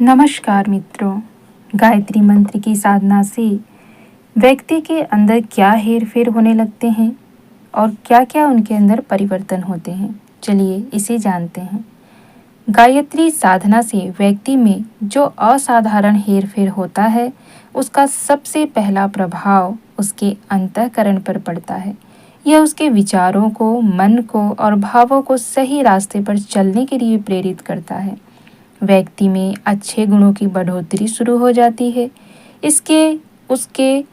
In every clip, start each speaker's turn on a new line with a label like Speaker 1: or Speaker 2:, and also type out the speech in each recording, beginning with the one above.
Speaker 1: नमस्कार मित्रों। गायत्री मंत्र की साधना से व्यक्ति के अंदर क्या हेरफेर होने लगते हैं और क्या-क्या उनके अंदर परिवर्तन होते हैं, चलिए इसे जानते हैं। गायत्री साधना से व्यक्ति में जो असाधारण हेरफेर होता है, उसका सबसे पहला प्रभाव उसके अंतःकरण पर पड़ता है। यह उसके विचारों को, मन को और भावों को सही रास्ते पर चलने के लिए प्रेरित करता है। व्यक्ति में अच्छे गुणों की बढ़ोतरी शुरू हो जाती है। इसके उसके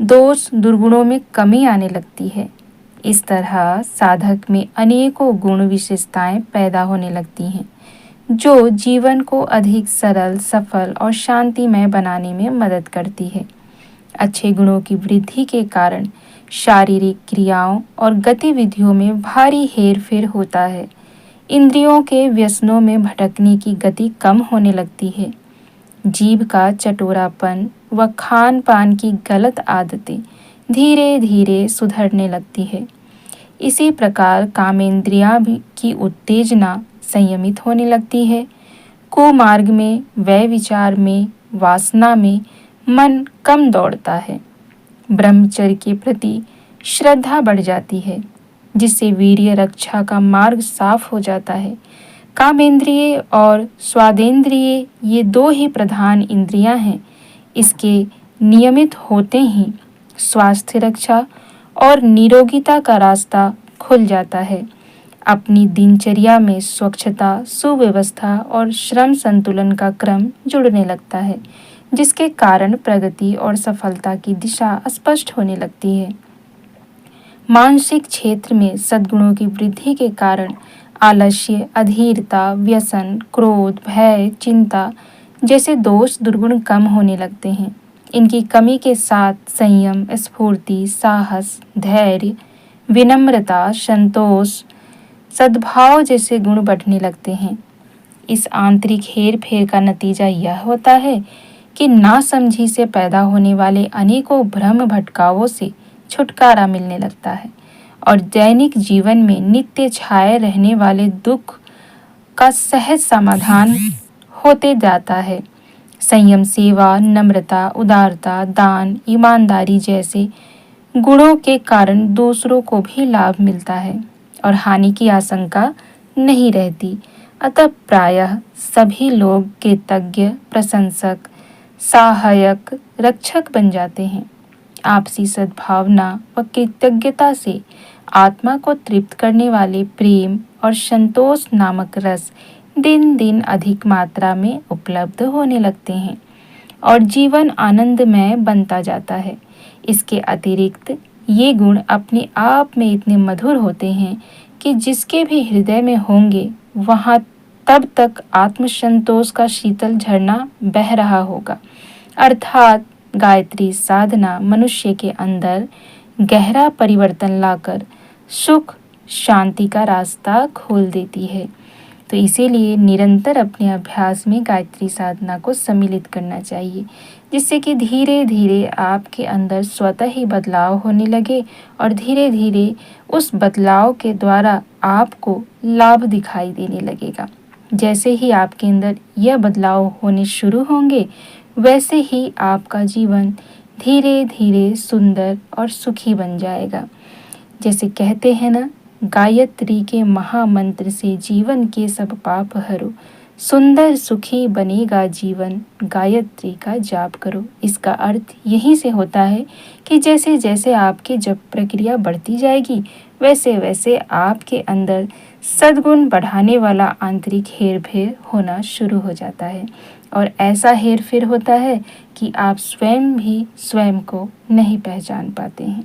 Speaker 1: दोष दुर्गुणों में कमी आने लगती है। इस तरह साधक में अनेकों गुण विशेषताएं पैदा होने लगती हैं, जो जीवन को अधिक सरल, सफल और शांतिमय बनाने में मदद करती है। अच्छे गुणों की वृद्धि के कारण शारीरिक क्रियाओं और गतिविधियों में भारी हेरफेर होता है। इंद्रियों के व्यसनों में भटकने की गति कम होने लगती है। जीभ का चटोरापन व खान पान की गलत आदतें धीरे धीरे सुधरने लगती है। इसी प्रकार कामेंद्रियां की उत्तेजना संयमित होने लगती है। कुमार्ग में, व्यय विचार में, वासना में मन कम दौड़ता है। ब्रह्मचर्य के प्रति श्रद्धा बढ़ जाती है, जिससे वीर्य रक्षा का मार्ग साफ हो जाता है। कामेंद्रिय और स्वादेंद्रिय ये दो ही प्रधान इंद्रियां हैं। इसके नियमित होते ही स्वास्थ्य रक्षा और निरोगिता का रास्ता खुल जाता है। अपनी दिनचर्या में स्वच्छता, सुव्यवस्था और श्रम संतुलन का क्रम जुड़ने लगता है, जिसके कारण प्रगति और सफलता की दिशा स्पष्ट होने लगती है। मानसिक क्षेत्र में सद्गुणों की वृद्धि के कारण आलस्य, अधीरता, व्यसन, क्रोध, भय, चिंता जैसे दोष दुर्गुण कम होने लगते हैं। इनकी कमी के साथ संयम, स्फूर्ति, साहस, धैर्य, विनम्रता, संतोष, सद्भाव जैसे गुण बढ़ने लगते हैं। इस आंतरिक हेरफेर का नतीजा यह होता है कि नासमझी से पैदा होने वाले अनेकों भ्रम भटकावों से छुटकारा मिलने लगता है और दैनिक जीवन में नित्य छाए रहने वाले दुख का सहज समाधान होते जाता है। संयम, सेवा, नम्रता, उदारता, दान, ईमानदारी जैसे गुणों के कारण दूसरों को भी लाभ मिलता है और हानि की आशंका नहीं रहती। अतः प्रायः सभी लोग कृतज्ञ, प्रशंसक, सहायक, रक्षक बन जाते हैं। आपसी सद्भावना व कृतज्ञता से आत्मा को तृप्त करने वाले प्रेम और संतोष नामक रस दिन दिन अधिक मात्रा में उपलब्ध होने लगते हैं और जीवन आनंदमय बनता जाता है। इसके अतिरिक्त ये गुण अपने आप में इतने मधुर होते हैं कि जिसके भी हृदय में होंगे, वहाँ तब तक आत्मसंतोष का शीतल झरना बह रहा होगा। अर्थात गायत्री साधना मनुष्य के अंदर गहरा परिवर्तन लाकर सुख शांति का रास्ता खोल देती है। तो इसीलिए निरंतर अपने अभ्यास में गायत्री साधना को सम्मिलित करना चाहिए, जिससे कि धीरे धीरे आपके अंदर स्वतः ही बदलाव होने लगे और धीरे धीरे उस बदलाव के द्वारा आपको लाभ दिखाई देने लगेगा। जैसे ही आपके अंदर यह बदलाव होने शुरू होंगे, वैसे ही आपका जीवन धीरे धीरे सुंदर और सुखी बन जाएगा। जैसे कहते हैं ना, गायत्री के महामंत्र से जीवन के सब पाप हरो, सुंदर सुखी बनेगा जीवन, गायत्री का जाप करो। इसका अर्थ यहीं से होता है कि जैसे जैसे आपकी जप प्रक्रिया बढ़ती जाएगी, वैसे वैसे आपके अंदर सद्गुण बढ़ाने वाला आंतरिक हेरफेर होना शुरू हो जाता है और ऐसा हेरफेर होता है कि आप स्वयं भी स्वयं को नहीं पहचान पाते हैं।